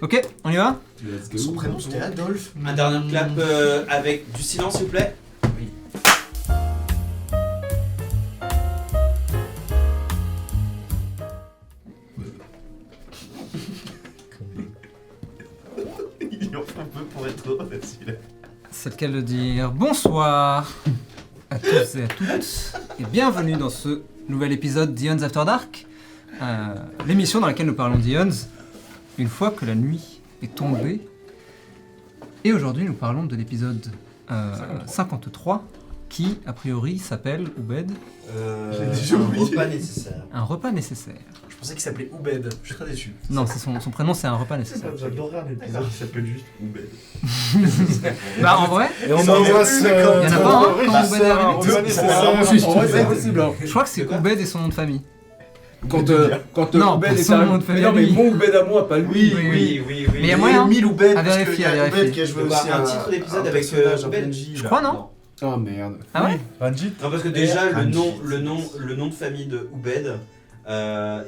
Ok, on y va? Let's go. Son prénom c'était Adolphe. Un dernier clap avec du silence, s'il vous plaît. Oui. Il en faut peu pour être heureux celui-là. C'est le cas de dire bonsoir à tous et à toutes et bienvenue dans ce nouvel épisode d'Eons After Dark, l'émission dans laquelle nous parlons d'Eons une fois que la nuit est tombée. Et aujourd'hui nous parlons de l'épisode 53 qui a priori s'appelle Oubed, J'ai déjà oublié. Pas nécessaire. un repas nécessaire. Je pensais qu'il s'appelait Oubed. Je suis très déçu. Non, c'est son prénom, c'est un repas nécessaire. J'adorerais un épisode qui s'appelle juste Oubed. Bah en vrai, Et on embrasse. il y en a pas un quand Oubed est arrivé. C'est possible. Je crois que c'est Oubed et son nom de famille. Quand Non, Oubed pour est son nom de arrivé. famille Mais non, mais à lui. mon Oubed à moi, pas lui. Oui. Mais il y a Il moyen. 1000 Oubed. À parce vérifier, qu'il y a à vérifier. Oubed qui a joué Bah, aussi un titre d'épisode avec personnage, un Oubed. PNJ. Je crois, non? Oh merde. Ah ouais? Ranjit. Non, parce que déjà, Ranjit. le nom de famille de Oubed,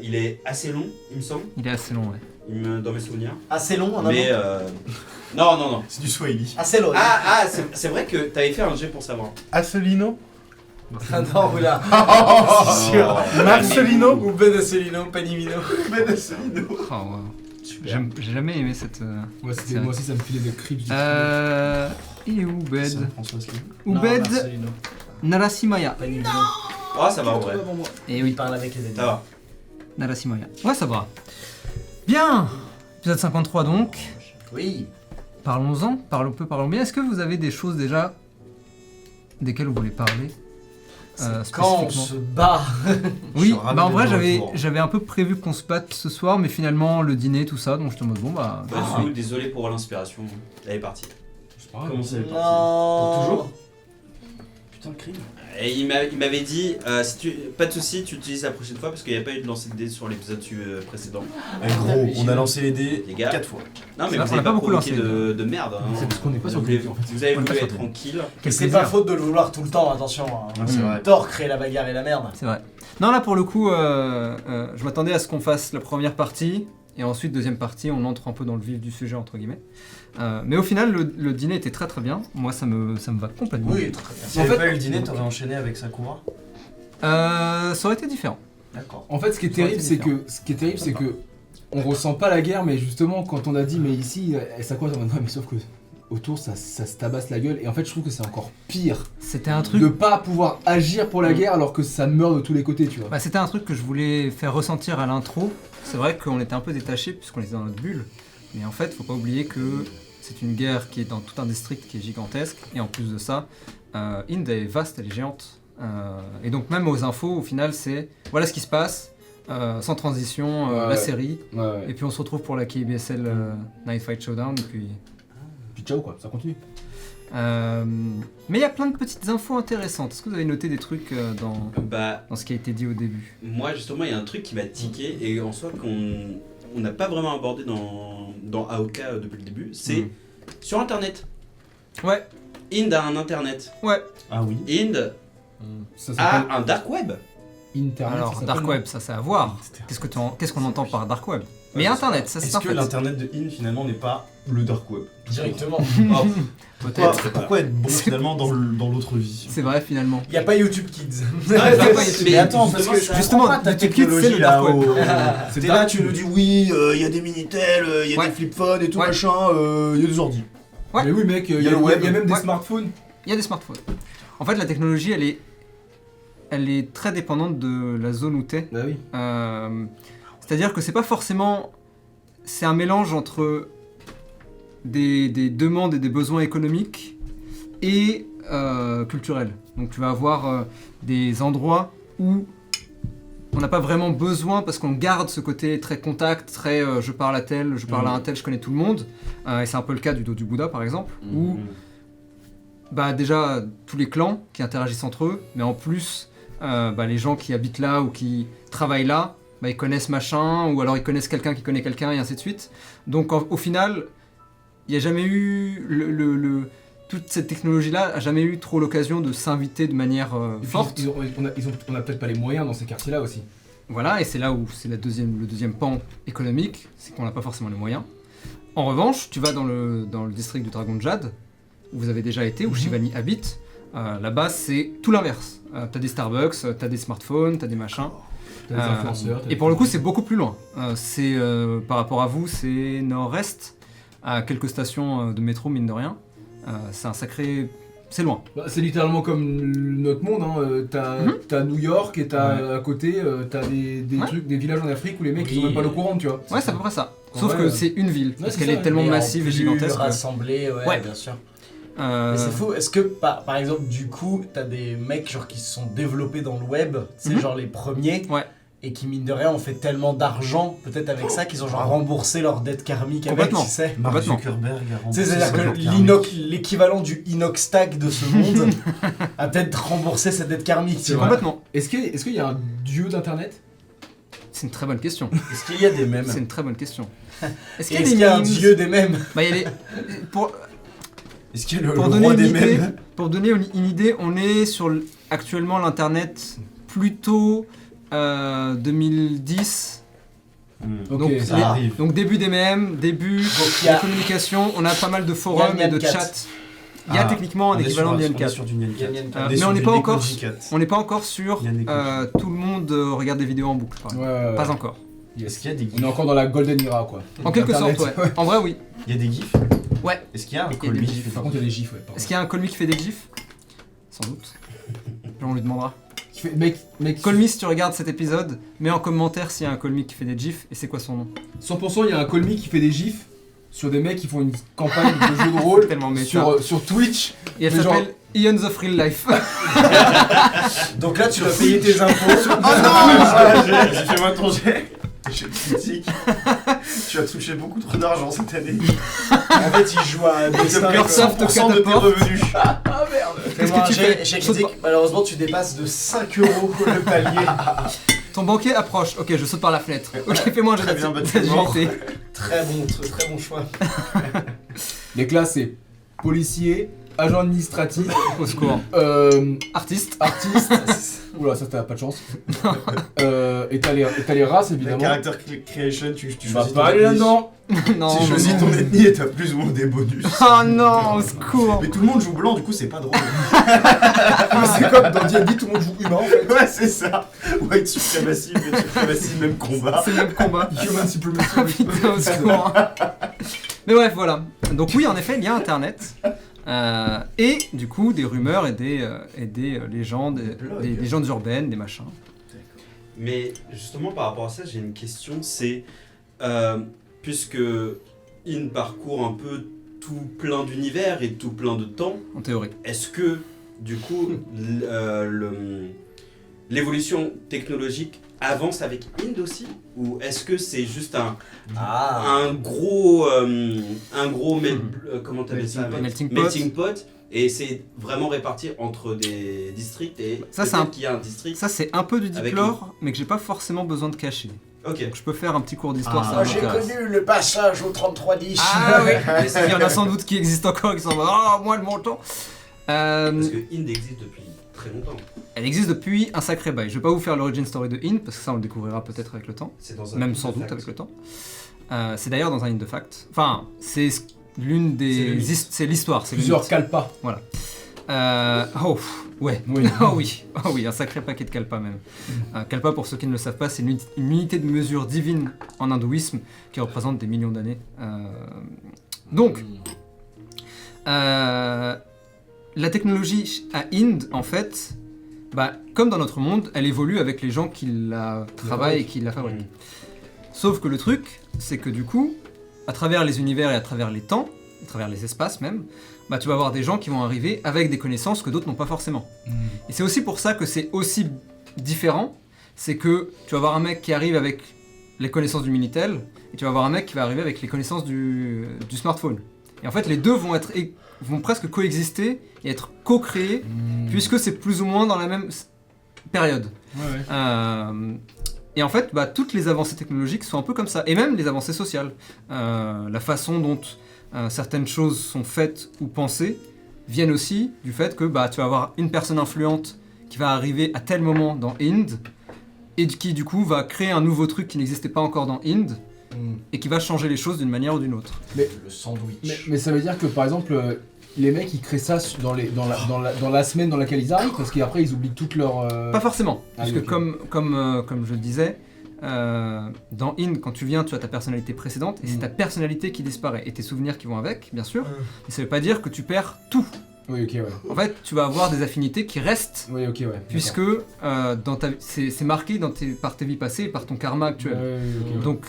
il est assez long, il me semble, Il est assez long, ouais. dans mes souvenirs. Assez long en Mais avant. non. C'est du Swahili. Assez long. C'est vrai que t'avais fait un jet pour savoir. Asselino. Ah non, oula. C'est sûr. Marcelino. Oubed Asselino, Panimino. Oubed Asselino. Oh, wow. J'ai jamais aimé cette. Moi aussi, ça me filait de creep. Et Oubed. François Asselineau. Oubed Narasimaya. Panimino. Ah, ça va en vrai. Et Il oui, parle avec les Ça va. Narasimaya. Ouais, ça va. Bien. Épisode 53 donc. Oui. Parlons-en. Parlons bien. Est-ce que vous avez des choses déjà desquelles vous voulez parler Quand on spécifiquement se bat. Oui, Je suis ravi bah en vrai d'être de retour. j'avais un peu prévu qu'on se batte ce soir, mais finalement le dîner, tout ça, donc j'étais en mode bon bah. Désolé pour l'inspiration. Elle est partie. Comment c'est parti Non. Pour toujours Putain, le crime. Et il m'avait dit, pas de soucis, tu utilises la prochaine fois parce qu'il n'y a pas eu de lancer de dés sur l'épisode précédent. Gros, on a lancé les dés Les gars. 4 fois. Non, mais C'est vrai vous qu'on avez a pas pas beaucoup provoqué lancé, de merde. Hein. C'est parce qu'on n'est pas sur le Vous en fait. Vous avez On est pas voulu sur être le tranquille. Quel C'est plaisir. pas faute de le vouloir tout le temps, attention. Hein. C'est vrai. Thor crée la bagarre et la merde. C'est vrai. Non, là pour le coup, je m'attendais à ce qu'on fasse la première partie, et ensuite deuxième partie, on entre un peu dans le vif du sujet entre guillemets. Mais au final, le dîner était très très bien. Moi, ça me va complètement. Oui, très bien. Si En t'avais fait- pas eu le dîner, t'aurais enchaîné avec Sakura. Ça aurait été différent. D'accord. En fait, ce qui est Ça aurait terrible, été c'est que on ressent pas la guerre, mais justement, quand on a dit, mais ici, ça quoi, mais sauf que autour, ça se tabasse la gueule. Et en fait, je trouve que c'est encore pire C'était un truc. de pas pouvoir agir pour la guerre alors que ça meurt de tous les côtés, tu vois. Bah, c'était un truc que je voulais faire ressentir à l'intro. C'est vrai qu'on était un peu détaché puisqu'on était dans notre bulle. Mais en fait, faut pas oublier que c'est une guerre qui est dans tout un district qui est gigantesque. Et en plus de ça, Inde est vaste, elle est géante. Et donc même aux infos, au final, c'est voilà ce qui se passe, sans transition, Ouais. la série. Ouais. Et puis on se retrouve pour la KBSL Night Fight Showdown. Et puis, Puis ciao, quoi, ça continue. mais il y a plein de petites infos intéressantes. Est-ce que vous avez noté des trucs Bah, dans ce qui a été dit au début? moi justement, il y a un truc qui m'a tiqué et en soi qu'on n'a pas vraiment abordé dans AOK depuis le début. C'est sur internet. Ouais, Inde a un internet. ouais. Ah oui. Inde Ça s'appelle a un dark web. Internet. Alors, ça s'appelle, Dark non Web, ça c'est à voir. Qu'est-ce qu'on entend par Dark Web? Mais Internet, ça c'est Est-ce un que fait. l'internet de In finalement n'est pas le dark web Directement. Oh, Peut-être. Pourquoi être bon C'est- finalement dans l'autre vie C'est vrai finalement. Il n'y a pas YouTube Kids. mais attends, parce que justement, Justement, ta YouTube Kids, c'est technologie le là. dark web. T'es là, tu nous dis oui, il y a des Minitel, il y a Ouais. des flip phones et tout Ouais. machin, il y a des ordi. Ouais. Mais oui, mec, il y, le web. y a même des Ouais. smartphones. Il y a des smartphones. En fait, la technologie, elle est très dépendante de la zone où t'es. Bah oui. C'est-à-dire que c'est pas forcément... C'est un mélange entre des demandes et des besoins économiques et culturels. Donc tu vas avoir des endroits où on n'a pas vraiment besoin parce qu'on garde ce côté très contact, très je parle à tel, je parle à un tel, je connais tout le monde. Et c'est un peu le cas du dos du Bouddha par exemple, où bah, déjà tous les clans qui interagissent entre eux, mais en plus bah, les gens qui habitent là ou qui travaillent là, bah, ils connaissent machin, ou alors ils connaissent quelqu'un qui connaît quelqu'un, et ainsi de suite. Donc au final, il n'y a jamais eu toute cette technologie-là a jamais eu trop l'occasion de s'inviter de manière Et puis, forte. on a peut-être pas les moyens dans ces quartiers-là aussi. Voilà, et c'est là où c'est le deuxième pan économique, c'est qu'on n'a pas forcément les moyens. En revanche, tu vas dans le district du Dragon de Jade, où vous avez déjà été, où Shivani habite. Là-bas, c'est tout l'inverse. T'as des Starbucks, t'as des smartphones, t'as des machins. T'as des influenceurs. Et pour le coup, c'est beaucoup plus loin. C'est par rapport à vous, c'est nord-est, à quelques stations de métro, mine de rien. C'est un sacré... C'est loin. Bah, c'est littéralement comme notre monde, hein. T'as New York et t'as à côté, t'as des trucs, des villages en Afrique où les mecs ils ont même pas l'eau courante, tu vois. Ouais, c'est à peu près ça. En Sauf vrai, que c'est une ville, parce c'est qu'elle ça, est tellement Mais en massive et plus gigantesque. rassemblés, ouais, bien sûr. Mais c'est fou, est-ce que par exemple du coup t'as des mecs genre qui se sont développés dans le web, c'est genre les premiers, Ouais. et qui mine de rien ont fait tellement d'argent peut-être avec ça qu'ils ont genre remboursé leur dette karmique avec, Complètement. tu sais. Mark Complètement. Zuckerberg a Tu remboursé sais, c'est-à-dire sa que dette karmique. l'équivalent du Inox Tag de ce monde a peut-être remboursé cette dette karmique, tu vois. Complètement. Est-ce qu'il y a un dieu d'internet? C'est une très bonne question. Est-ce qu'il y a des mèmes? C'est une très bonne question. Est-ce Et qu'il est-ce y qu'il y a a un des memes dieu des mêmes? Bah, il y a les... Pour, Est-ce qu'il y a le pour roi donner des une idée, mèmes? pour donner une idée, on est sur actuellement l'internet plutôt 2010. Hmm. Ok, Donc, ça les- arrive. donc début des mèmes, début Donc, il y de a- communication, on a pas mal de forums il y a et de Nyan Cat. chats. Il y a Ah, techniquement un On est équivalent sur- de on est Nyan sur du Nyan Cat. Nyan Cat. mais sur on n'est du pas encore- Neko Cat. On n'est pas encore sur Il y a des tout le monde regarde des vidéos en boucle. par exemple. Ouais. Pas encore. Est-ce qu'il y a des On est gifs? encore dans la golden era, quoi. En quelque Internet. sorte, ouais. En vrai, oui. Il y a des gifs? Ouais. Est-ce qu'il y a un des colmi gifs. Par contre, il y a des gifs, ouais. pardon. Est-ce qu'il y a un Colmy qui fait des gifs? Sans doute. On lui demandera. Qui fait- Mec, Colmy, si tu regardes cet épisode, mets en commentaire s'il y a un Colmy qui fait des gifs et c'est quoi son nom. 100% il y a un Colmy qui fait des gifs sur des mecs qui font une campagne de jeu de rôle Tellement méta. sur Twitch. Et elle mais genre- s'appelle Ions of Real Life. Donc là tu dois payer tes impôts. Vas-y, fais-moi ton jet. Je critique. Tu as touché beaucoup trop d'argent cette année. En fait il joue à des Microsoft 100% de tes cataporte. revenus. Qu'est-ce que tu fais? J'ai Saute critique, malheureusement tu dépasses de 5 euros le palier. Ton banquier approche. Ok, je saute par la fenêtre. Ok, fais-moi un jeu Très bien, d'agilité. bâtiment. Très bon choix. Les classes, c'est policier, agent administratif, Au secours. Artiste. artiste. Oula, ça t'as pas de chance. Et t'as les races, La évidemment. character creation, tu Tu vas choisis pas ton aller ethnie. là-dedans. Non. Tu choisis ton ethnie et t'as plus ou moins des bonus. Oh non, au secours. Mais tout le monde joue blanc, du coup c'est pas drôle. C'est comme dans D&D, tout le monde joue humain en fait. Ouais, c'est ça. White supremacy, même combat. C'est le même combat. Human supremacy. Ah putain, au secours. Mais bref, voilà. Donc oui, en effet, il y a Internet. Et du coup, des rumeurs et des légendes, des légendes urbaines, des machins. Mais justement par rapport à ça, j'ai une question, c'est puisque In parcourt un peu tout plein d'univers et tout plein de temps, En théorie. est-ce que du coup l'évolution technologique avance avec Ind aussi, ou est-ce que c'est juste un gros comment t'appelles ça, Melting pot. et c'est vraiment réparti entre des districts et Ça, c'est peut-être un- qu'il y a un district. Ça, c'est un peu du deep Avec lore, mais que j'ai pas forcément besoin de cacher. Ok. Donc je peux faire un petit cours d'histoire, Ah. ça Moi j'ai m'intéresse. connu le passage au 3310. Ah oui. Il y en a sans doute qui existent encore, qui sont en mode, oh, moi, le montant. Parce que Ind existe depuis très longtemps. Elle existe depuis un sacré bail. Je vais pas vous faire l'origin story de Ind, parce que ça, on le découvrira peut-être avec le temps. C'est dans un Même Ind sans de doute fact. avec le temps. C'est d'ailleurs dans un Ind de fact. Enfin, c'est l'une C'est des... le mythe. C'est l'histoire, c'est le Plusieurs mythe. calpas. Ouais. Oui. Oh oui, un sacré paquet de kalpa même. Kalpa, pour ceux qui ne le savent pas, c'est une unité de mesure divine en hindouisme qui représente des millions d'années. Donc, la technologie à Inde, en fait, bah, comme dans notre monde, elle évolue avec les gens qui la travaillent et qui la fabriquent. Sauf que le truc, c'est que du coup, à travers les univers et à travers les temps, à travers les espaces même, bah, tu vas avoir des gens qui vont arriver avec des connaissances que d'autres n'ont pas forcément. Et c'est aussi pour ça que c'est aussi différent, c'est que tu vas avoir un mec qui arrive avec les connaissances du Minitel, et tu vas avoir un mec qui va arriver avec les connaissances du smartphone. Et en fait, les deux vont presque coexister et être co-créés, puisque c'est plus ou moins dans la même période. Et en fait, bah, toutes les avancées technologiques sont un peu comme ça, et même les avancées sociales. La façon dont certaines choses sont faites ou pensées viennent aussi du fait que bah, tu vas avoir une personne influente qui va arriver à tel moment dans Ind, et qui du coup va créer un nouveau truc qui n'existait pas encore dans Ind, et qui va changer les choses d'une manière ou d'une autre. Le sandwich. Mais ça veut dire que par exemple, les mecs ils créent ça dans la semaine dans laquelle ils arrivent, parce qu'après ils oublient toutes leurs. Pas forcément, Ah puisque oui, ok. comme je le disais, dans In, quand tu viens, tu as ta personnalité précédente, et c'est ta personnalité qui disparaît, et tes souvenirs qui vont avec, bien sûr, mais ça veut pas dire que tu perds tout. Oui, ok, ouais. En fait, tu vas avoir des affinités qui restent, Oui, ok, ouais. puisque c'est marqué par tes vies passées et par ton karma actuel. Ouais. Donc,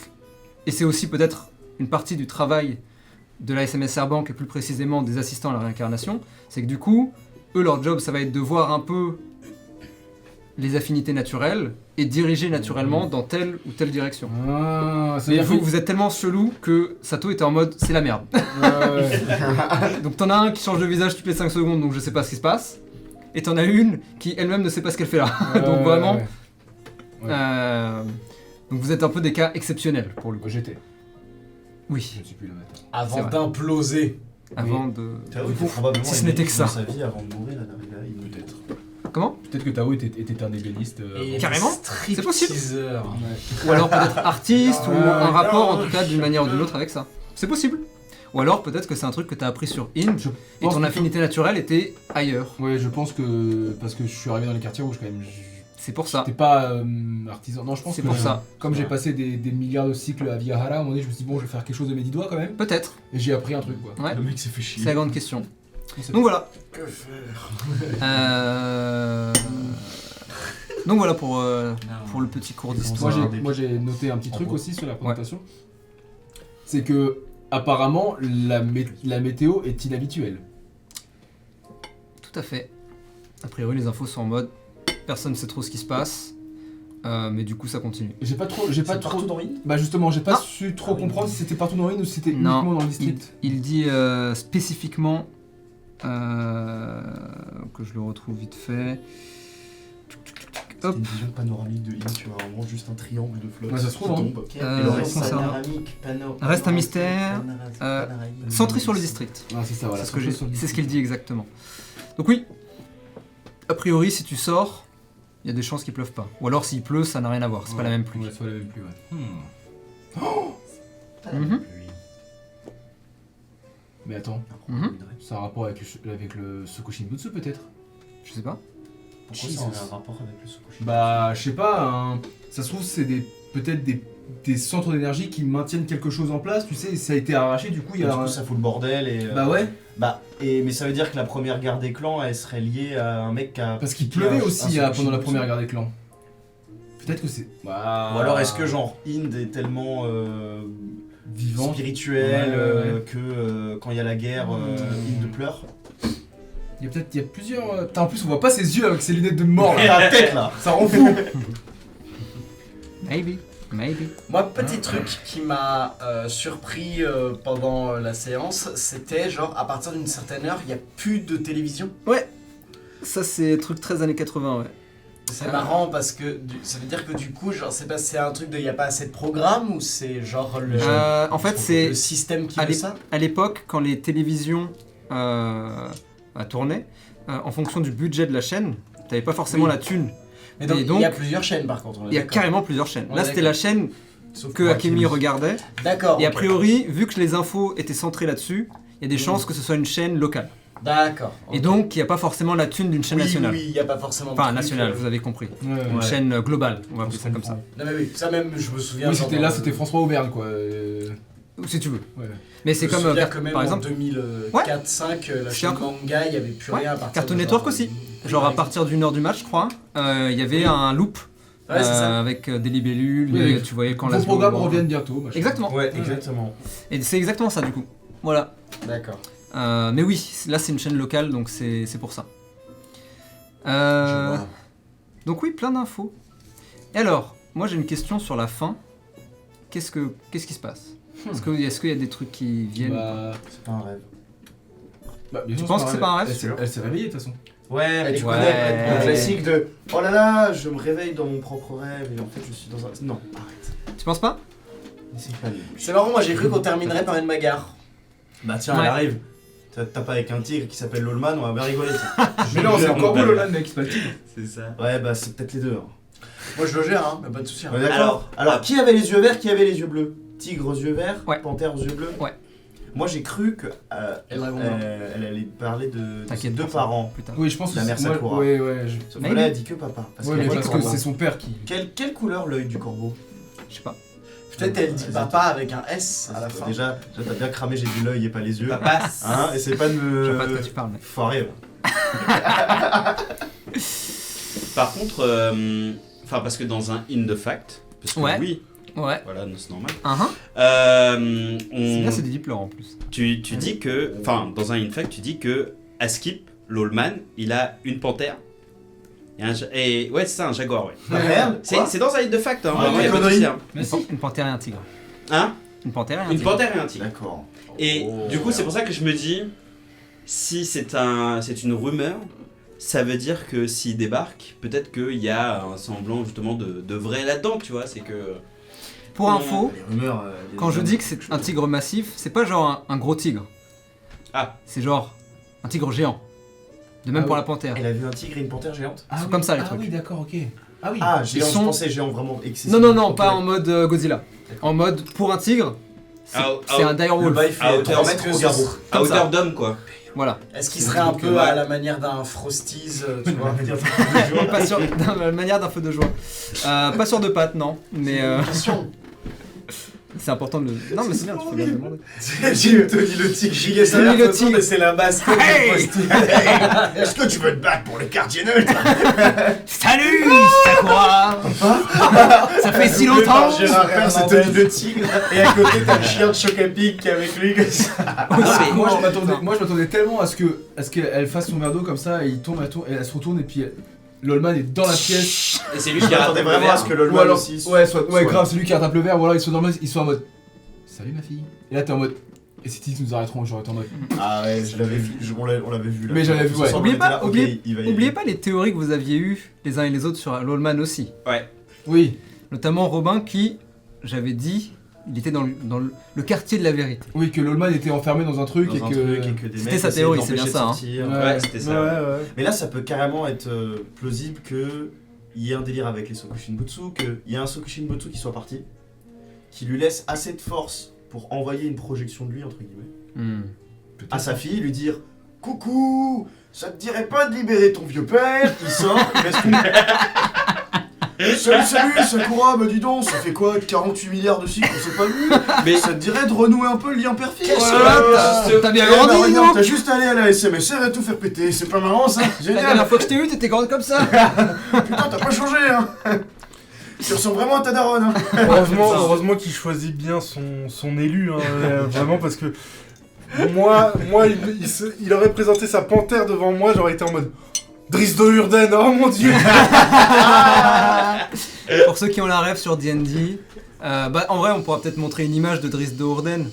et c'est aussi peut-être une partie du travail de la SMSR Bank et plus précisément des assistants à la réincarnation, c'est que du coup, eux leur job ça va être de voir un peu les affinités naturelles et diriger naturellement dans telle ou telle direction. Ah, ça Et veut dire vous êtes tellement chelou que Sato était en mode c'est la merde. ouais. Donc t'en as un qui change de visage toutes les 5 secondes donc je sais pas ce qui se passe. Et t'en as une qui elle-même ne sait pas ce qu'elle fait là. Donc vraiment. Ouais. Donc vous êtes un peu des cas exceptionnels pour le coup. J'étais. Oui, Je ne suis plus là maintenant. C'est Avant vrai. d'imploser. avant de. Tao était probablement si ce n'était que ça. dans sa vie avant de mourir, d'arriver à In, peut-être. Comment? Peut-être que Tao était un ébéniste. Et Carrément, c'est possible. stripteaseur. Ou alors peut-être artiste ou Ouais, un rapport en non, tout cas d'une manière ou d'une autre avec ça. C'est possible. Ou alors peut-être que c'est un truc que t'as appris sur In Je et pense ton que- affinité naturelle était ailleurs. Ouais, je pense que. Parce que je suis arrivé dans les quartiers rouges quand même. C'est pour ça. J'étais pas artisan. Non, je pense C'est que. pour ça. Comme j'ai passé des milliards de cycles à Vihara, à un moment donné, je me suis dit, bon, je vais faire quelque chose de mes 10 doigts quand même. Peut-être. Et j'ai appris un truc, quoi. Ouais. Le mec s'est fait chier. C'est la grande question. C'est- Donc voilà. Que faire Donc voilà pour le petit cours d'histoire. Moi j'ai noté un petit truc aussi sur la présentation. C'est que apparemment la météo est inhabituelle. Tout à fait. A priori les infos sont en mode personne ne sait trop ce qui se passe. Mais du coup ça continue. J'ai pas trop. partout dans In. Bah justement, j'ai pas Ah. su trop comprendre si c'était partout dans l'île ou si c'était Non. uniquement dans le district. Il dit spécifiquement que je le retrouve vite fait. Hop. Une vision panoramique de In, tu vois, vraiment juste un triangle de flotte Ouais, ça se qui trouve, hein. tombe. Euh, Et le reste, concernant- Reste un mystère, centré sur le district. Ah c'est ça, voilà. C'est ce qu'il dit exactement. Donc oui, a priori si tu sors, il y a des chances qu'il pleuve pas. Ou alors s'il pleut, ça n'a rien à voir, c'est pas la même pluie. Ouais, c'est pas la même pluie, ouais. Mhm. Mais attends, Mhm. ça a un rapport avec le Sokushinbutsu peut-être? Je sais pas. Pourquoi ça a un rapport avec le Sokushi? Bah, je sais pas, hein. Ça se trouve, c'est peut-être des centres d'énergie qui maintiennent quelque chose en place, tu sais, ça a été arraché, du coup, il y Du a coup, un... ça fout le bordel et. Bah ouais, Mais ça veut dire que la première guerre des clans, elle serait liée à un mec qui a. parce qu'il qui a pleuvait un aussi Sokushi pendant la Butsu. première guerre des clans. Peut-être que c'est... Bah... Ou alors est-ce que genre Inde est tellement Vivant. spirituel Ouais. que quand il y a la guerre, Inde pleure? Il y a plusieurs... Putain, en plus, on voit pas ses yeux avec ses lunettes de mort, Et là. la tête là. Ça rend fou. Maybe. Moi, petit truc qui m'a surpris pendant la séance, c'était genre à partir d'une certaine heure, il n'y a plus de télévision. Ça c'est truc très années 80, ouais. C'est marrant parce que ça veut dire que du coup, genre, c'est un truc de il n'y a pas assez de programmes ou c'est genre En fait c'est le système qui à veut l'ép- ça? à l'époque quand les télévisions tournaient, en fonction du budget de la chaîne, t'avais pas forcément Oui. la thune. Mais donc, Et donc, il y a plusieurs chaînes par contre. on est Il y a d'accord. carrément plusieurs chaînes. On est Là c'était d'accord. la chaîne Sauf que pour Akemi regardait. D'accord. Et a ok. priori, vu que les infos étaient centrées là-dessus, il y a des chances que ce soit une chaîne locale. D'accord. Et ok. donc, il n'y a pas forcément la thune d'une chaîne oui, nationale. Oui, il n'y a pas forcément. de Enfin, truc, nationale, vous avez compris. Ouais. Une chaîne globale, on va appeler ça comme ça. Non mais oui, ça même, je me souviens. Oui, genre, c'était dans là, le- c'était François Auvergne, quoi. Ou si tu veux. Ouais. Mais Je c'est me comme, souviens que même par en exemple, 2004-5, la C'est chaîne encore- manga, il n'y avait plus Ouais, rien à partir Cartoon de Network genre, aussi. Genre à partir d'une heure du match, je crois, il y avait un loop Ouais, c'est ça. avec des libellules, Oui, et oui. tu voyais quand Vos la programmes reviennent bientôt. machin. Exactement. Ouais, exactement. Et c'est exactement ça du coup. Voilà. D'accord. Mais oui, là c'est une chaîne locale, donc c'est pour ça. Donc oui, plein d'infos. Et alors, moi j'ai une question sur la fin. Qu'est-ce qui se passe? Est-ce qu'il y a des trucs qui viennent? Bah, C'est pas un rêve. bien sûr, penses que c'est pas un rêve? Elle s'est réveillée, de toute façon. Ouais, mais tu Ouais. connais le classique de oh là là, je me réveille dans mon propre rêve et en fait je suis dans un. Non, arrête. Tu penses pas? C'est pas lui. C'est marrant, moi j'ai cru qu'on terminerait par une bagarre. Bah tiens, Ouais. elle arrive. T'as pas avec un tigre qui s'appelle Lolman, on va bien rigoler. Mais non, c'est encore beau, Lola, mec, c'est pas le tigre. C'est ça. Ouais, bah c'est peut-être les deux. Hein. Moi je le gère, hein, mais pas de soucis. Ouais, d'accord. Alors, qui avait les yeux verts, qui avait les yeux bleus? tigre aux yeux verts, Ouais. panthère aux yeux bleus. Ouais. Moi j'ai cru que Elle elle allait parler de ses T'inquiète deux pour ça, parents. plus tard. Oui, je pense que La mère c'est moi. Sakura. Ouais, ouais. Sauf Mais que là il- elle dit que papa. Parce Ouais, qu'elle mais dit parce que corbeau. c'est son père qui. Quelle couleur l'œil du corbeau? Je sais pas. Peut-être elle dit Vas-y. papa avec un S à la fin. Déjà t'as bien cramé, j'ai dit l'œil et pas les yeux. Papa. Hein, essaie pas de Je sais pas de quoi me tu parles, mais. foirer. Là. Par contre, enfin parce que dans un in the fact, parce que Ouais. oui, Ouais. voilà, c'est normal. C'est bien, c'est des diplômes en plus. Tu dis que, enfin dans un in fact, tu dis que Askip, l'Allman, il a une panthère. Et ouais, c'est ça, un jaguar, ouais. Ah, merde. C'est dans un in the fact, hein. Ah, Vraiment, y a pas de connerie. souci, hein. Une panthère et un tigre. Hein? Une panthère et un Une tigre. panthère et un tigre. D'accord. Et Oh. du coup, c'est pour ça que je me dis, si c'est une rumeur, ça veut dire que s'il débarque, peut-être qu'il y a un semblant justement de vrai là-dedans, tu vois. C'est que. Pour info, Les rumeurs. quand je dis que c'est un tigre massif, c'est pas genre un gros tigre. Ah. C'est genre un tigre géant. De même Ah pour oui. la panthère. Elle a vu un tigre et une panthère géante. Ils sont comme ça, les Ah trucs. oui, d'accord, ok. Ah oui. Ah, géant, sont- je pensais géant vraiment excessif. Non, non, non, pas en mode Godzilla. En mode pour un tigre, c'est c'est un Le direwolf. bail fait À hauteur 3 mètres que au ce garrot. À Comme ça. hauteur d'homme, quoi. Voilà. Est-ce qu'il C'est serait le un truc peu que- à la manière d'un Frosties, tu vois? Pas sûr, dans la manière d'un feu de joie. Pas sûr de pattes, non. Mais Question. c'est important de le. Non, mais c'est bien, tu fais bien de demander. J'ai Tony le tigre. Giga Tony le Salaire, tigre. mais c'est la mascotte Hey du Frosties. Est-ce que tu veux te battre pour le quartier neutre? Salut, Sakura. Ça fait si longtemps. Gérard Père, c'est Tony le tigre. Et à côté, t'as le chien de Chocapic qui est avec lui comme ça. Moi, je m'attendais tellement à ce qu'elle fasse son verre d'eau comme ça et il tombe, et elle se retourne et puis Lolman est dans la pièce. Et c'est lui Je qui a m'attendais vraiment à ce que Ou Lolman alors, aussi. ouais, grave, c'est lui qui rattrape le verre, ou alors ils sont dans le mode, ils sont en mode salut ma fille. Et là t'es en mode et si ils nous arrêteront, j'aurais été en mode. Ah ouais, je l'avais vu, on l'avait vu là. Mais j'avais vu, ouais. Ce soir, Oubliez on était pas- là, ok, oubliez- il va y Oubliez aller. pas les théories que vous aviez eues les uns et les autres sur Lolman aussi. Ouais. Oui, Notamment Robin qui, j'avais dit, il était dans le quartier de la vérité. oui, que Lolman était enfermé dans un truc Dans et un que. truc et que des C'était mecs sa essaient théorie, de c'est bien l'empêcher ça, de hein. sortir. Ouais, c'était ça. ouais. Mais là, ça peut carrément être plausible qu'il y ait un délire avec les Sokushinbutsu, qu'il y ait un Sokushinbutsu qui soit parti, qui lui laisse assez de force pour envoyer une projection de lui, entre guillemets, à sa fille, lui dire « Coucou, ça te dirait pas de libérer ton vieux père ?» Il sort, il laisse tout. Salut, salut, Sakura, bah dis donc, ça fait quoi 48 milliards de cycles, on s'est pas vu? Mais Ça te dirait de renouer un peu le lien père-fille? T'as bien Eh, bah, grandi, regarde, non? t'as juste allé à la SMSR et tout faire péter, c'est pas marrant ça? La Génial! dernière fois que je t'ai eu, t'étais grande comme ça. Putain, t'as pas changé, hein! Tu ressembles vraiment à ta daronne, hein! Heureusement qu'il choisit bien son élu, hein, vraiment, parce que moi il aurait présenté sa panthère devant moi, j'aurais été en mode Driss de Urden, oh mon dieu! Pour ceux qui ont la rêve sur D&D, en vrai, on pourra peut-être montrer une image de Driss de Hourden,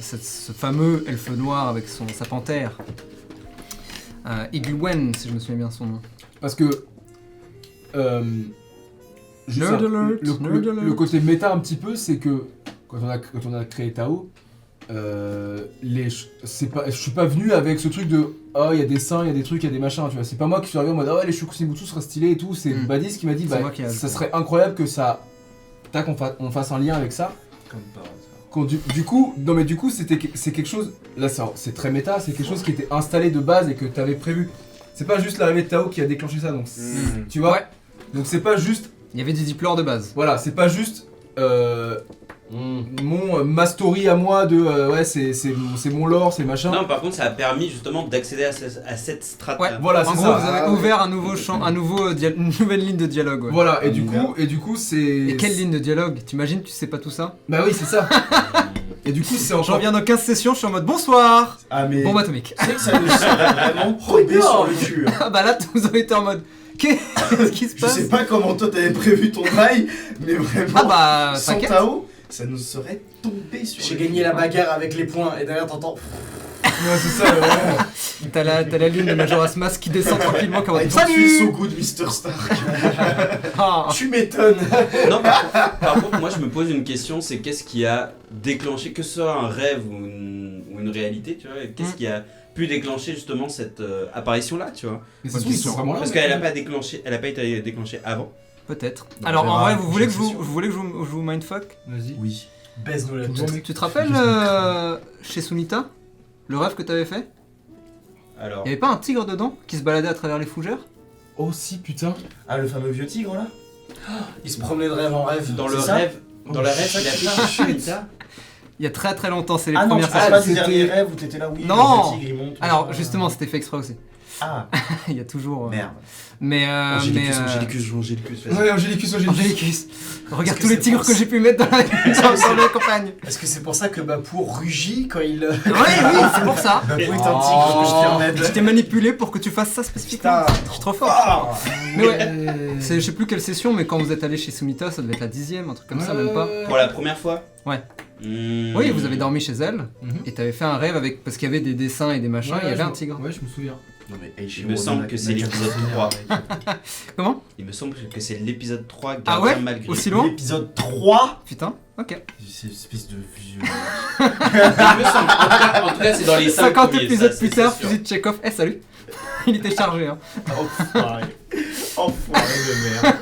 ce fameux elfe noir avec sa panthère. Igwen, si je me souviens bien son nom. Parce que. Juste Nerd un- alert, nerd alert. le côté méta un petit peu, c'est que quand on a créé Tao, je suis pas venu avec ce truc de oh il y a des seins, il y a des trucs, il y a des machins, tu vois. C'est pas moi qui suis arrivé en mode oh les Shokushinbutsu seraient stylés et tout. C'est Mm. Badis qui m'a dit C'est bah moi qui ai ça ajouté. serait incroyable que ça, on fasse un lien avec ça. Comme par hasard. Du coup, c'est quelque chose, là c'est très méta, c'est quelque chose qui était installé de base et que t'avais prévu. C'est pas juste l'arrivée de Tao qui a déclenché ça, donc tu vois. Ouais. Donc c'est pas juste, Il y avait des diplômes de base. voilà, c'est pas juste ma story à moi de ouais c'est mon lore, c'est machin. non, par contre, ça a permis justement d'accéder à cette strate. Ouais. Voilà, En c'est gros, ça. vous avez ouvert un nouveau champ, une nouvelle ligne de dialogue. Ouais. Voilà, et Un du univers. coup c'est. Et quelle ligne de dialogue? T'imagines, tu sais pas tout ça? Bah oui, c'est ça. Et du coup c'est Je encore. reviens dans 15 sessions, je suis en mode bonsoir! Ah, mais. Bombe atomique. Tu sais que ça nous serait vraiment tombé sur le cul. Hein. Ah bah là, vous avez été en mode qu'est-ce qui se Je passe? sais pas comment toi t'avais prévu ton bail, mais vraiment. Ah bah, sans t'inquiète. Tao, ça nous serait tombé sur J'ai le gagné cul. la bagarre avec les poings et derrière t'entends. Ouais, c'est ça, vraiment. T'as la ligne de Majora's Mask qui descend tranquillement comme I un don't feel so salut! good, Mr. Stark. Ah. Tu m'étonnes. Non, par contre, moi je me pose une question, c'est qu'est-ce qui a déclenché, que ce soit un rêve ou une réalité, tu vois, qu'est-ce qui a pu déclencher justement cette apparition-là, tu vois? Mais c'est sûr, ils sont vraiment là. Parce qu'elle a pas été déclenchée avant. Peut-être. Bah, Alors on en verra vrai, la vous voulez que prochaine je vous mindfuck? Vas-y. Oui. Baise-nous la Bonjour, tête. mec. Tu te rappelles chez Sunita, le rêve que t'avais fait? Alors, Il y avait pas un tigre dedans qui se baladait à travers les fougères? Oh si, putain. Ah, le fameux vieux tigre là? Il se promenait de rêve en rêve. dans le c'est ça rêve, il a fait chez Sunita. Il y a très très longtemps, c'est les Ah non, tu premières parles saisons. pas du c'était- dernier rêve où t'étais là, oui, Non. le vieux tigre il monte. Alors machin. justement, c'était fait exprès aussi. Ah, Il y a toujours. merde. Mais Angélicus, Angélicus, vas-y. Ouais, Angélicus, Angélicus. Regarde que tous les c'est tigres pour que ça j'ai pu mettre dans la, dans la campagne. Est-ce que c'est pour ça que Bapou rugit quand il. Oui, c'est pour ça. Bapou est un tigre que je t'y remets. Je t'ai manipulé pour que tu fasses ça spécifiquement. Putain. Je suis trop fort. Ah. Mais ouais, je sais plus quelle session, mais quand vous êtes allé chez Sumita, ça devait être la 10ème, un truc comme ça, même pas. Pour la première fois. Ouais. Mmh. Oui, vous avez dormi chez elle, Mhm. et t'avais fait un rêve avec. Parce qu'il y avait des dessins et des machins, il y avait un tigre. Ouais, je me souviens. Non, mais Il me semble que c'est l'épisode 3. Comment? Il me semble que c'est l'épisode 3, Ah Gardien ouais? malgré. Aussi loin? L'épisode 3. Putain, ok. C'est une espèce de vieux. Il me semble. En tout cas, c'est dans les 5 50 premiers, épisodes ça, plus c'est tard, sûr. fusil de Chekhov. Eh, salut. Il était chargé, hein. Enfoiré. Enfoiré de merde.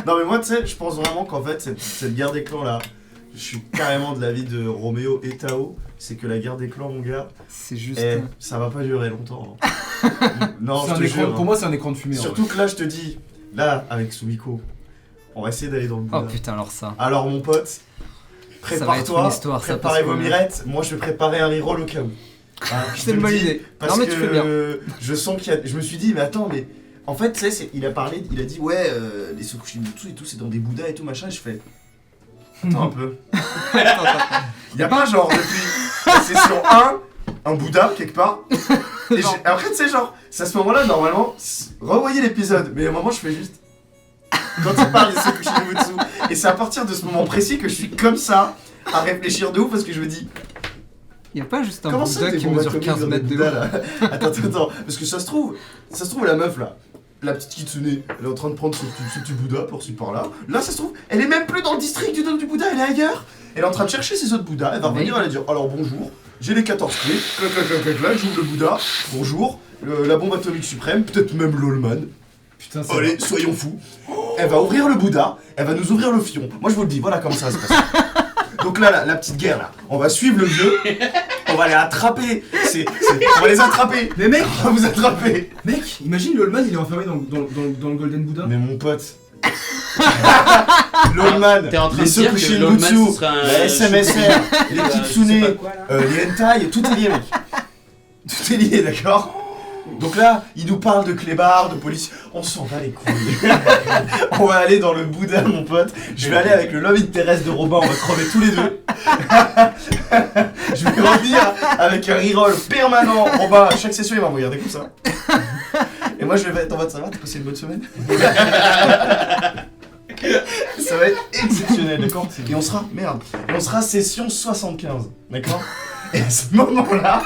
Non, mais moi, tu sais, je pense vraiment qu'en fait, cette guerre des clans là, je suis carrément de l'avis de Roméo et Tao. C'est que la guerre des clans, mon gars, C'est juste. ça va pas durer longtemps. hein. Non, C'est je un te écran- jure. Pour moi, c'est un écran de fumée. en Surtout que là, je te dis, là, avec Sumiko, on va essayer d'aller dans le Oh Bouddha. putain, alors ça. Alors, mon pote, Ça va être une prépare-toi, histoire, ça, préparez parce vos que- mirettes. Moi, je vais préparer un reroll au cas où. Hein, je te C'est une le bonne dis, idée. Parce Non, mais que tu fais bien. je sens qu'il y a... Je me suis dit, mais attends, mais... En fait, tu sais, il a parlé, il a dit, ouais, les Sokushinbutsu et tout, c'est dans des Bouddhas et tout, machin, et je fais... Attends un peu. Il y a pas, genre, depuis la session 1, un Bouddha, quelque part. Et Non. après, tu sais, genre, c'est à ce moment-là, normalement, revoyez l'épisode, mais à un moment, je fais juste... Quand il parle des Sokushinbutsu, et c'est à partir de ce moment précis que je suis comme ça, à réfléchir de ouf, parce que je me dis... Il y a pas juste un Comment ça, Bouddha des qui bombes mesure atomiques 15 dans des mètres de Bouddhas, haut? là Attends, parce que ça se trouve la meuf là, la petite Kitsune, elle est en train de prendre ce petit Bouddha par-ci par-là. Là, ça se trouve, elle est même plus dans le district du Bouddha, elle est ailleurs. Elle est en train de chercher ses autres Bouddhas, elle va revenir, elle va dire alors bonjour, j'ai les 14 clés, clac clac clac clac clac, j'ouvre le Bouddha, bonjour, la bombe atomique suprême, peut-être même l'Allman. Putain, c'est Allez, soyons fous. Elle va ouvrir le Bouddha, elle va nous ouvrir le fion. Moi je vous le dis, voilà comment ça va se passer. Donc là, la petite guerre là, on va suivre le vieux, on va les attraper. On va les attraper. Mais mec, On va vous attraper. mec, imagine l'Allman, il est enfermé dans le Golden Bouddha. Mais mon pote. L'Allman, T'es en train les de dire que l'Allman, Sokushinbutsu, ce serait un- la SMSR, les je sais Kitsune, pas quoi, là. les hentai, tout est lié mec. Tout est lié, d'accord? Donc là, il nous parle de clébards, de police. On s'en va les couilles. On va aller dans le Bouddha, mon pote. Je vais aller avec le love interest de Robin, on va crever tous les deux. Je vais revenir avec un reroll permanent. Robin, à chaque session, il va me regarder comme ça. Et moi, je vais être en mode ça va, t'as passé une bonne semaine? Ça va être exceptionnel, d'accord? Et on sera, merde, et on sera session 75, d'accord? Et à ce moment-là,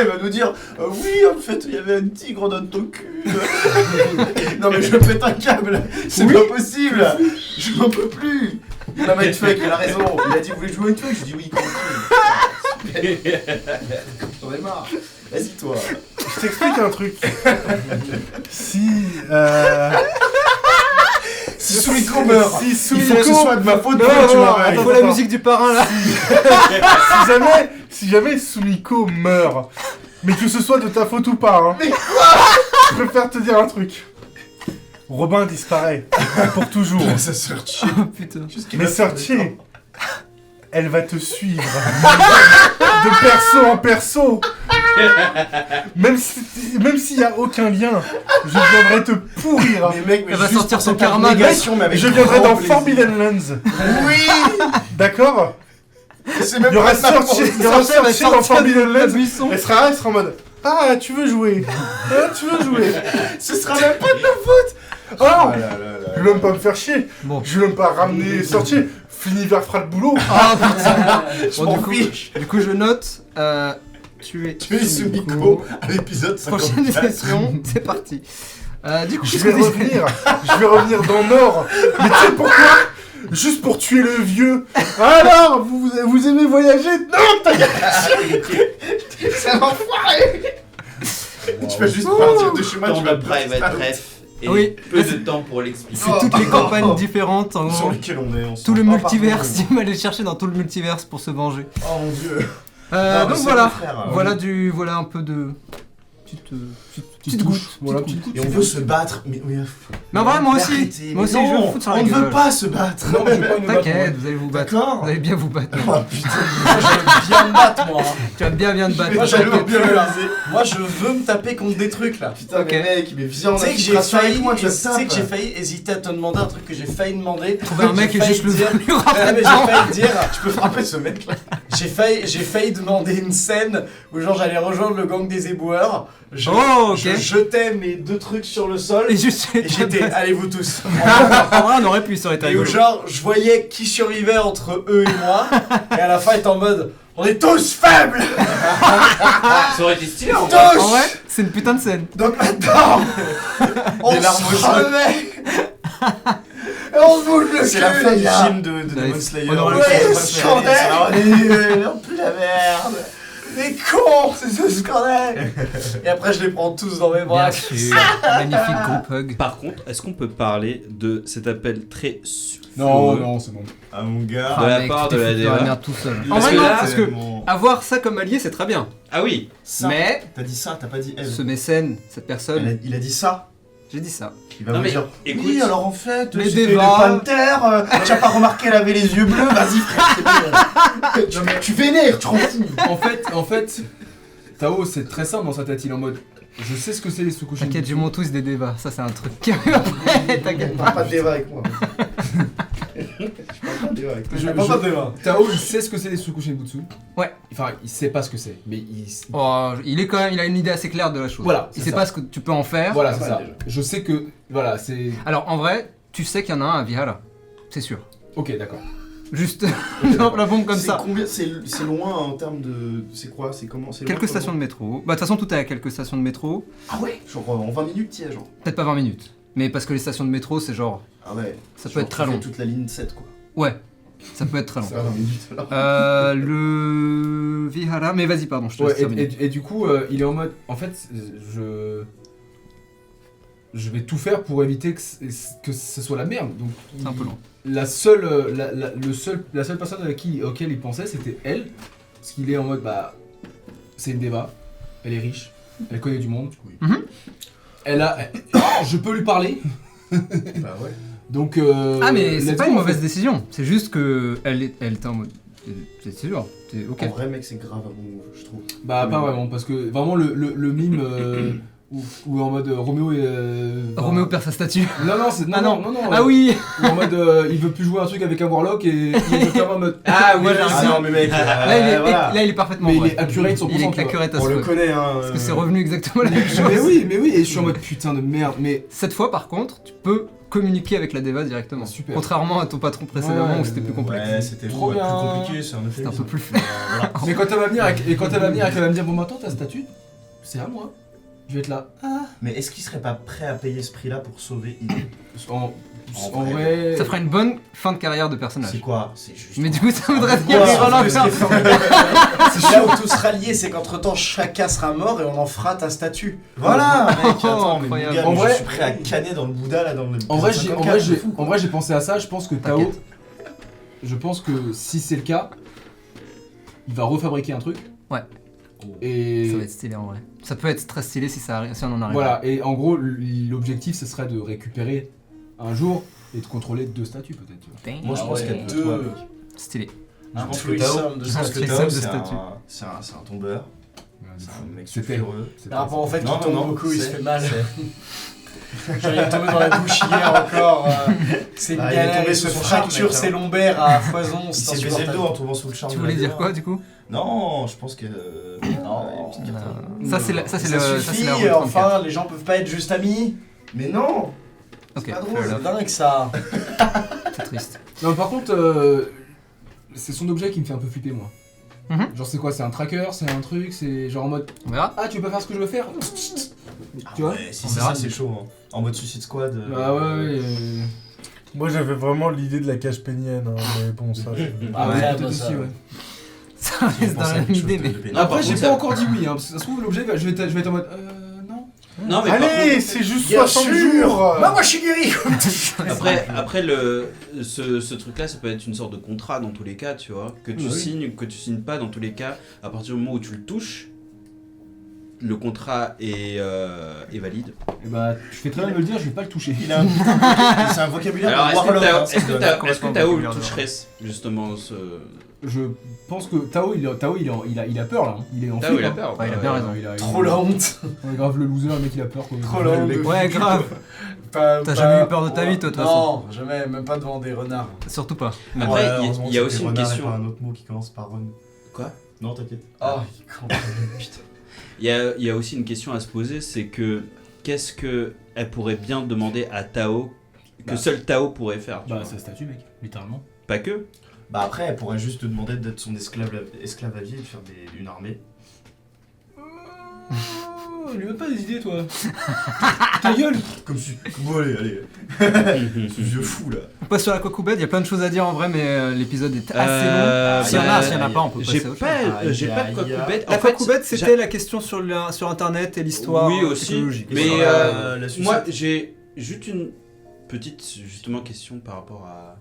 il va nous dire oui, en fait, il y avait un tigre dans ton cul. Non, mais je pète un câble, c'est pas possible. Je n'en peux plus. La mindfuck, il a raison. Il a dit, vous voulez jouer à mindfuck? Je dis oui, quand même. J'en ai marre. Vas-y, toi. Je t'explique un truc. Si. Si Sumiko meurt, Si il faut que ce Sumiko. soit de ma faute Non, pour que tu non, m'arrêtes. Il attends, faut la attends. musique du parrain là. Si jamais Sumiko meurt, mais que ce soit de ta faute ou pas, hein. Mais je préfère te dire un truc. Robin disparaît pour toujours. Ça se retire. Oh putain. Mais Sortier, elle va te suivre de perso en perso. Même s'il y a aucun lien, je viendrai te pourrir. Mais mec, mais Elle va juste sortir pour son cette karma, abnégation, mais Et avec je viendrai grand dans plaisir. Forbidden Lands. Oui. D'accord? C'est même Il y aura pas de ma Sortier faute. dans Forbidden La Lands. buisson. Elle sera là, elle sera en mode ah, tu veux jouer? Ah, tu veux jouer? Ce sera même pas de ma faute. Oh, là là je vais même pas me faire chier. Bon. Je vais même pas ramener Sortier. Finiver fera le boulot. Ah putain. Je Bon, m'en fiche. du coup, je note. Tu es Sumiko à l'épisode 54. Prochaine session, c'est parti. Du coup, Je qu'est-ce vais qu'on disait revenir dans Nord. Mais tu sais pourquoi? Juste pour tuer le vieux. Alors, vous aimez voyager? Non, ta gueule. C'est un enfoiré. Tu vas juste partir de chez moi, Dans tu vas le private ref, et Oui. peu de temps pour l'expliquer. C'est toutes les campagnes différentes, en Sur gros. lesquels on est. On Tout le s'en- multiverse, pardon. il va aller chercher dans tout le multiverse pour se venger. Oh mon dieu. Donc c'est voilà, mon frère, voilà un peu de petite touche. goutte. Voilà, petite petite goutte. Et on veut se battre. Mais Mais en vrai, moi aussi, arrêtez, moi mais aussi, je vais me non, foutre sur on la ne gueule. veut pas se battre. Non, je vais pas me battre, T'inquiète, vous allez vous battre. D'accord. Vous allez bien vous battre. Oh putain. Moi, je veux bien me battre, moi. Hein. Tu vas bien te battre. Moi, j'en peux bien plus, là. réalisé. Moi, je veux me taper contre des trucs, là. Putain, Ok. mais mec, mais viens, on Tu a sais que j'ai filtration avec failli, moi, tu tu sais que j'ai tapes. failli hésiter à te demander un truc que j'ai failli demander. Trouver un mec J'ai et juste le failli dire- lui rentrer Ouais, mais dedans. j'ai failli dire, Je peux frapper ce mec là. j'ai failli demander une scène où genre j'allais rejoindre le gang des éboueurs. Je, Oh, ok. je jetais mes 2 trucs sur le sol Et juste. et j'étais allez vous tous. En vrai, on aurait pu, ça aurait été Et où rigolo. genre je voyais qui survivait entre eux et moi et à la fin il était en mode on est tous faibles. Ça aurait été stylé en vrai. Tous. En vrai, c'est une putain de scène. Donc maintenant on Des larmes se aux yeux. remet. Et on se bouge le C'est la cul, fin les du gars. film de Demon Slayer. On aurait Ouais, pu- c'est scandale. plus la merde. Des cons, c'est ce qu'on est. Et après je les prends tous dans mes bras. Bien sûr. Magnifique groupe hug. Par contre, est-ce qu'on peut parler de cet appel très Non, non, c'est bon. Ah mon gars. De la mec, part tu de t'es la foutu dans DEA. merde tout seul. En Parce vrai, que non, là, parce que avoir ça comme allié, c'est très bien. Ah oui. Ça, Mais t'as dit ça, t'as pas dit elle. ce mécène, cette personne, Il a dit ça. j'ai dit ça. Il va Non, me mais dire. écoute, Oui, alors en fait, les c'était débats. le panthère. Tu as pas remarqué, elle avait les yeux bleus. Vas-y, frère, c'est bon. Tu vénères, tu rends fou. En fait, Tao, c'est très simple dans sa tête. Il est en mode, je sais ce que c'est les Tsukushin. T'inquiète, je m'en tous des débats. Ça, c'est un truc qui arrive après. T'inquiète Parle pas. pas de débat avec moi. Je parle pas de débat avec toi. Je- Pas je- de débat. Tao, il sait ce que c'est les Tsukushin Butsu. Ouais. Enfin, il sait pas ce que c'est, mais il. Oh, il est quand même, il a une idée assez claire de la chose. Voilà, Il c'est sait ça. pas ce que tu peux en faire. Voilà, pas c'est mal, ça. déjà. Je sais que. Voilà, c'est. Alors, en vrai, tu sais qu'il y en a un à Vihara. C'est sûr. Ok, d'accord. Juste, non, la bombe comme C'est ça. combien C'est loin en termes de. C'est quoi C'est comment c'est loin Quelques stations de métro. Bah, de toute façon, tout est à quelques stations de métro. Ah ouais. Genre en 20 minutes, tiens, genre. Peut-être pas 20 minutes. Mais parce que les stations de métro, c'est genre. Ah ouais. Ça peut Genre, être très tu fais long. toute la ligne 7 quoi. Ouais. Ça peut être très long. Ça 20 minutes alors. Le Vihara. Mais vas-y, pardon, je te laisse Ouais, terminer. et du coup, il est en mode. En fait, je vais tout faire pour éviter que ce soit la merde. Donc, C'est un peu long. la seule personne auquel il pensait, c'était elle. Parce qu'il est en mode, bah, c'est une déva, elle est riche, elle connaît du monde. Oui. Mhm. Je peux lui parler. Bah ouais. Donc, Ah, mais c'est let's pas go, une en mauvaise fait. décision. C'est juste que elle était en mode. C'est sûr. C'est ok. En vrai, mec, c'est grave à mon move, je trouve. Bah, pas vraiment, parce que vraiment le mime où en mode Roméo et. Roméo perd sa statue. Non, non, c'est. Ah non. non. Ah oui. Ou en mode il veut plus jouer un truc avec un warlock et il est clairement en mode Ah oui, voilà, Ah non, mais mec, Là, il est parfaitement mais il vrai. est accurate 100%. Il est tu vois. accurate à on ce le point. connaît, hein. Parce que c'est revenu exactement la même chose. Mais oui, et je suis en mode putain de merde, mais Cette fois, par contre, tu peux communiquer avec la Deva directement. Ah, super. Contrairement à ton patron précédemment Ouais, où c'était plus complexe. Ouais, c'était Trop plus bien. compliqué, c'est un C'était un peu plus. voilà. mais quand elle va venir et quand elle va venir et qu'elle va me dire bon bah attends ta statue, c'est à moi. Je vais être là. Mais est-ce qu'il serait pas prêt à payer ce prix-là pour sauver Ino En, En vrai. Ça fera une bonne fin de carrière de personnage. C'est quoi C'est juste. Mais du coup, ça voudrait Ah, dire ouais, Roland ouais, Charles. C'est là où tout sera lié, c'est qu'entre temps chacun sera mort et on en fera ta statue. Voilà, mec, attends, mais Incroyable. mon gars, En mais vrai- je suis prêt à canner dans le Bouddha là, dans le. En vrai, j'ai en vrai, j'ai pensé à ça. Je pense que Tao, T'inquiète. je pense que si c'est le cas, il va refabriquer un truc. Ouais. Et Ça va être stylé en vrai. Ça peut être très stylé si, ça arrive, si on en arrive. voilà. Et en gros, l'objectif, ce serait de récupérer un jour et de contrôler 2 statues peut-être. tu vois. Dang. Moi, je pense ouais, qu'il y a deux. deux. mec. Stylé. Je Un pense que threesome Tao, de je pense que threesome Tao, de c'est statue. c'est un tombeur. C'est un mec C'était- sulfureux. c'était- Par rapport au fait qu'il Non, tombe non, beaucoup, il se c'est- fait mal. Genre il est tombé dans la douche hier encore. C'est une Ah, il est galère, tombé il sous se son charme, fracture mec, ses hein. lombaires à foison. Il c'est s'est baisé le insupportable. dos en tombant sous le charme. Tu de voulais la dire DEA. quoi du coup Non, je pense que. Non. une petite carte. Ça c'est la Ça route suffit, 34. enfin, les gens peuvent pas être juste amis. Mais non. Ok, pas drôle, fair C'est enough. dingue ça. C'est triste. Non, par contre, c'est son objet qui me fait un peu flipper, moi. Mhm. Genre, c'est quoi? C'est un tracker? C'est un truc? C'est genre en mode On verra. ah, tu veux pas faire ce que je veux faire? Tu vois? Ouais, si On c'est verra. ça, c'est chaud. Hein. En mode Suicide Squad. Bah ouais, ouais. Moi j'avais vraiment l'idée de la cache pénienne, hein, mais bon, ça. Ah ouais, Ouais, peut-être bah, aussi, ça- ouais. Ça On reste pense dans à la même quelque chose idée, de mais. pénible. Après, par j'ai contre, pas ça- encore dit oui, hein, parce que ça se trouve, l'objet, je vais être en mode non. Non, mais Allez, c'est juste Bien 60 sûr. jours. Bah, moi, je suis guéri. après ce truc-là, ça peut être une sorte de contrat dans tous les cas, tu vois. Que tu signes ou que tu signes pas, dans tous les cas, à partir du moment où tu le touches, le contrat est valide. Et bah, tu fais très bien de me le dire, je vais pas le toucher. Il a c'est un vocabulaire Alors, de est-ce Warlock. hein, que c'est- Tao le Complètement toucherait justement ce... Je pense que Tao, il a peur là. Hein. Il est en Tao, flip, il a hein. peur. Ouais, il a bien raison. Trop la honte. Ouais, grave, le loser, le mec, il a peur. Quoi. Trop la honte. Ouais, grave. T'as jamais eu peur de ta vie, toi, de toute façon. Non, jamais, même pas devant des renards. Surtout pas. Après, Ouais, il y heureusement, il y a c'est aussi des une renards et question. pas un autre mot qui commence par run. Quoi? Non, t'inquiète. Ah, putain. Il y a aussi une question à se poser, c'est que qu'est-ce que elle pourrait bien demander à Tao que Bah. seul Tao pourrait faire, tu Bah, vois. ça statue, mec, littéralement. Pas que. Bah après, elle pourrait juste te demander d'être son esclave à vie et de faire une armée. Oh, lui donne pas des idées, toi. Ta gueule. Comme si... Bon, allez. Ce vieux fou, là. On passe sur la Cocoubed, il y a plein de choses à dire en vrai, mais l'épisode est assez Euh, long. S'il y en bah, a, s'il y en a pas, on peut passer J'ai à autre pas, chose. j'ai pas de quoi Cocoubed. La En fait, Cocoubed, c'était la question sur Internet et l'histoire Oui, aussi. technologique. Mais sur la sucette. moi, j'ai juste une petite justement question par rapport à.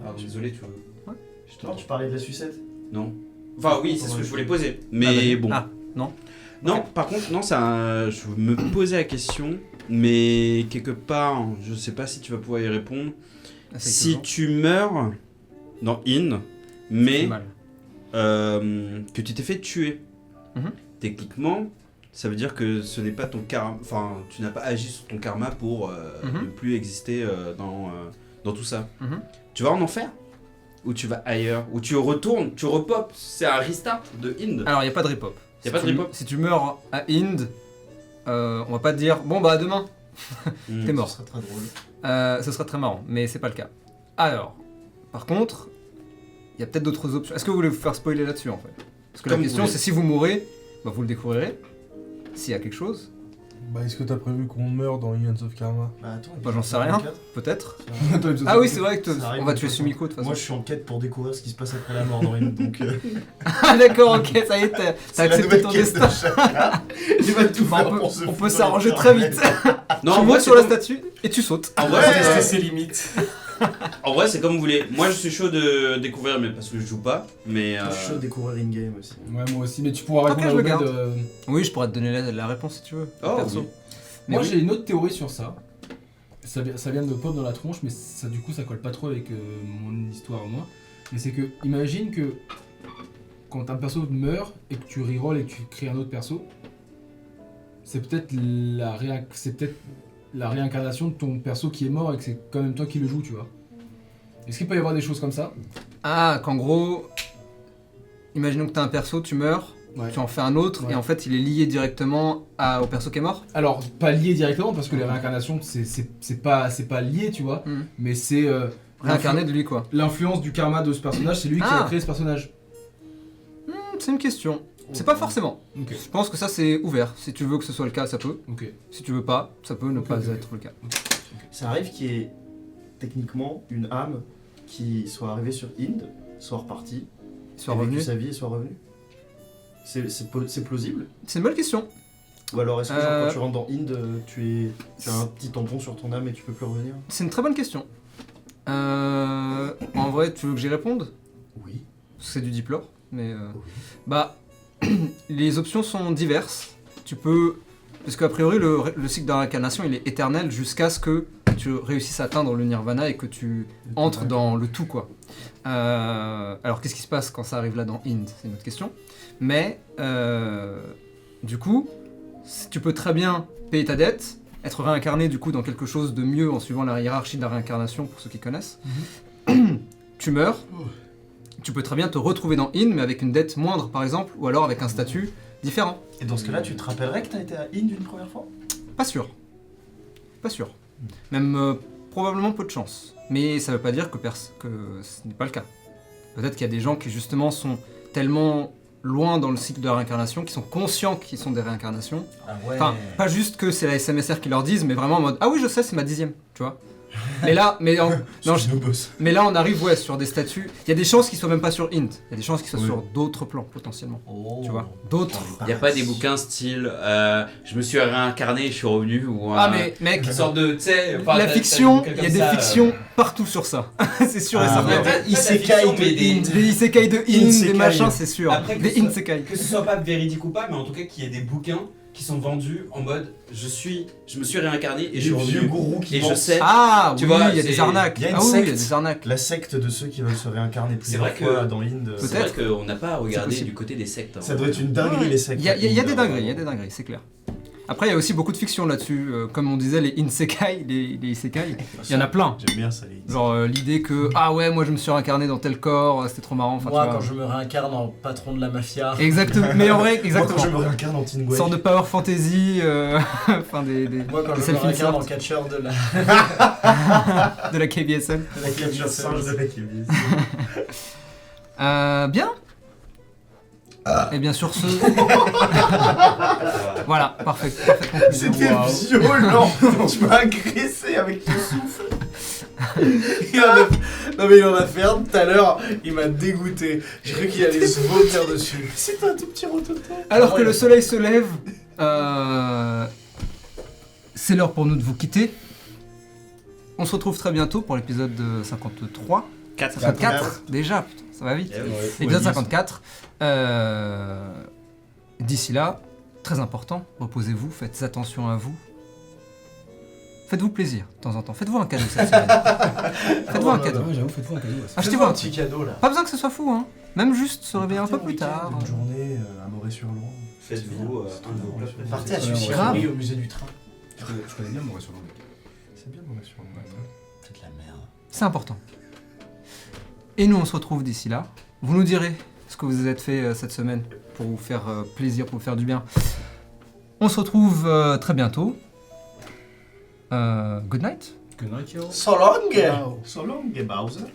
Ah, désolé, tu veux. Ouais. Je te- Non, tu parlais de la sucette. Non. Enfin, oui, c'est ce que je voulais poser. Mais vas-y. bon. Ah, non. Non, par contre, non, je me posais la question, mais quelque part, je sais pas si tu vas pouvoir y répondre. Si tu meurs dans In, mais mal. que tu t'es fait tuer, Mhm. techniquement, ça veut dire que ce n'est pas ton karma, enfin, tu n'as pas agi sur ton karma pour Mhm. ne plus exister dans tout ça. Mhm. Tu vas en enfer? Ou tu vas ailleurs? Ou tu retournes, tu repopes? C'est un restart de Ind. Alors, il n'y a pas de rip-hop. Y a pas de rip-hop? Si tu meurs à Inde, on va pas te dire bon bah à demain, Hmm. t'es mort. Ce serait très drôle. Ce serait très marrant, mais c'est pas le cas. Alors, par contre, il y a peut-être d'autres options. Est-ce que vous voulez vous faire spoiler là-dessus en fait? Parce que Comme la vous question voulez. c'est si vous mourrez, bah, vous le découvrirez. S'il y a quelque chose, Bah, est-ce que t'as prévu qu'on meurt dans Ions of Karma? Bah attends. bah, j'en sais rien, peut-être. Toi, il me Ah oui, c'est vrai que Ça arrive on va de tuer toute Sumiko de toute Moi, façon. je suis en quête pour découvrir ce qui se passe après la mort dans Rin, donc... Ah d'accord, ok, ça y est, t'as c'est la accepté nouvelle ton quête destin. de chacun. Il va tout Bah, faire on pour peut, se on peut foutre s'arranger dans très la vite. Non, Tu en vrai, montes c'est sur la comme- statue et tu sautes. En vrai, Ouais, c'est- tester ses limites. En vrai, c'est comme vous voulez. Moi, je suis chaud de découvrir, mais parce que je joue pas. Mais Je suis chaud de découvrir in-game aussi. Ouais, moi aussi, mais tu pourras Ok, répondre je à le Obed. garde. Oui, je pourrais te donner la réponse si tu veux. Oh, perso. oui. Mais Moi oui. j'ai une autre théorie sur ça. Ça vient de me pop dans la tronche, mais ça du coup ça colle pas trop avec mon histoire à moi. Mais c'est que, imagine que quand un perso meurt et que tu rerolls et que tu crées un autre perso, c'est peut-être la réincarnation de ton perso qui est mort et que c'est quand même toi qui le joues, tu vois. Est-ce qu'il peut y avoir des choses comme ça? Ah, qu'en gros, imaginons que t'as un perso, tu meurs, Ouais. tu en fais un autre, Ouais. et en fait il est lié directement au perso qui est mort. Alors, pas lié directement parce que les réincarnations c'est pas lié, tu vois, Mhm. mais c'est Réincarné de lui quoi. l'influence du karma de ce personnage, c'est lui qui Ah. a créé ce personnage. C'est une question. C'est pas forcément. Ok, Je pense que ça c'est ouvert. Si tu veux que ce soit le cas, ça peut. ok. Si tu veux pas, ça peut ne Ok, pas ok. être le cas. Ça arrive qu'il y ait techniquement une âme qui soit arrivée sur Inde, soit repartie, Soit ait vécu revenu. sa vie et soit revenue. C'est plausible. C'est une bonne question. Ou alors est-ce que genre, Euh. quand tu rentres dans Inde, tu as un petit tampon sur ton âme et tu peux plus revenir? C'est une très bonne question. En vrai, tu veux que j'y réponde? Oui. C'est du diplore, mais bah les options sont diverses. Tu peux, parce qu'a priori le cycle de réincarnation il est éternel jusqu'à ce que tu réussisses à atteindre le nirvana et que tu entres dans le tout quoi. Alors qu'est-ce qui se passe quand ça arrive là dans Inde? C'est une autre question. Mais du coup, tu peux très bien payer ta dette, être réincarné du coup dans quelque chose de mieux en suivant la hiérarchie de la réincarnation pour ceux qui connaissent. Tu meurs. Tu peux très bien te retrouver dans In, mais avec une dette moindre par exemple, ou alors avec un statut différent. Et dans ce cas-là, tu te rappellerais que t'as été à Inde une première fois? Pas sûr. Pas sûr. Même probablement peu de chance. Mais ça veut pas dire que ce n'est pas le cas. Peut-être qu'il y a des gens qui justement sont tellement loin dans le cycle de la réincarnation, qui sont conscients qu'ils sont des réincarnations. Ah ouais. Enfin, pas juste que c'est la SMSR qui leur disent, mais vraiment en mode ah oui je sais c'est ma 10e, tu vois. Mais là, Non, je boss. mais là, on arrive sur des statuts. Il y a des chances qu'ils soient même pas sur int. Il y a des chances qu'ils soient Oui. sur d'autres plans potentiellement. Oh. Tu vois, d'autres. Il n'y a pas des bouquins style je me suis réincarné et je suis revenu ou Ah mais mec, une sorte de tu sais enfin, la t'as- fiction, t'as il y a comme des ça, fictions partout sur ça. C'est sûr et Ah, certain. ouais. Isekai Des isekai de in, Isekai. des machins, c'est sûr. Après, que Des ce soit- insekai. que ce soit pas véridique ou pas, mais en tout cas qu'il y ait des bouquins qui sont vendus en mode je me suis réincarné et je suis Les vieux revenu gourous qui et je mentent. sais. Ah Tu oui, vois, il y a des c'est- arnaques. il y a une Ah oui, il y a secte. des arnaques. La secte de ceux qui veulent se réincarner C'est plusieurs vrai que- fois dans Inde. Peut-être. C'est vrai qu'on n'a pas regardé possible. du côté des sectes. hein. Ça doit être une dinguerie les sectes. Il y a des dingueries, c'est clair. Après, il y a aussi beaucoup de fiction là-dessus. Comme on disait, les insekai, les isekai, il y en a plein. J'aime bien ça les. Genre l'idée que, ah ouais, moi je me suis réincarné dans tel corps, c'était trop marrant. Enfin, Moi, tu vois. quand je me réincarne en patron de la mafia. Exactement, mais en vrai, Moi exactement. quand je me réincarne en Teen Une Wake. sorte de power fantasy, enfin des Moi, quand je me self-insert réincarne en catcheur de la. de la KBSL. de la catcheur singe de la KBS. Bien. Et bien sur ce. Voilà, parfait. Parfaite conclusion. C'était violent. Tu m'as agressé avec ton souffle. Non, mais il en a fait un tout à l'heure, il m'a dégoûté. J'ai cru qu'il allait se vomir dessus. C'était un tout petit rototo. Alors que le soleil se lève, c'est l'heure pour nous de vous quitter. On se retrouve très bientôt pour l'épisode 53. 54 déjà, putain, ça va vite. Eh oui. Épisode 54. D'ici là, très important, reposez-vous, faites attention à vous. Faites-vous plaisir de temps en temps. Faites-vous un cadeau cette semaine. Faites-vous un cadeau. Ouais, j'avoue, faites-vous un cadeau. ouais. Achetez-vous un petit cadeau là. Pas besoin que ce soit fou, hein. Même juste se réveiller un peu plus tard. Une journée à Moret-sur-Loing. Faites-vous un de vos plats préférés. Partez à Ouais, Suchiramui grave. au musée du train. Je connais bien mon sur l'anglais. C'est bien Moret-sur-Loing. C'est de la merde. C'est important. Et nous, on se retrouve d'ici là. Vous nous direz ce que vous avez fait cette semaine pour vous faire plaisir, pour vous faire du bien. On se retrouve très bientôt. Good night. Good night, yo. So long! So long, Bowser.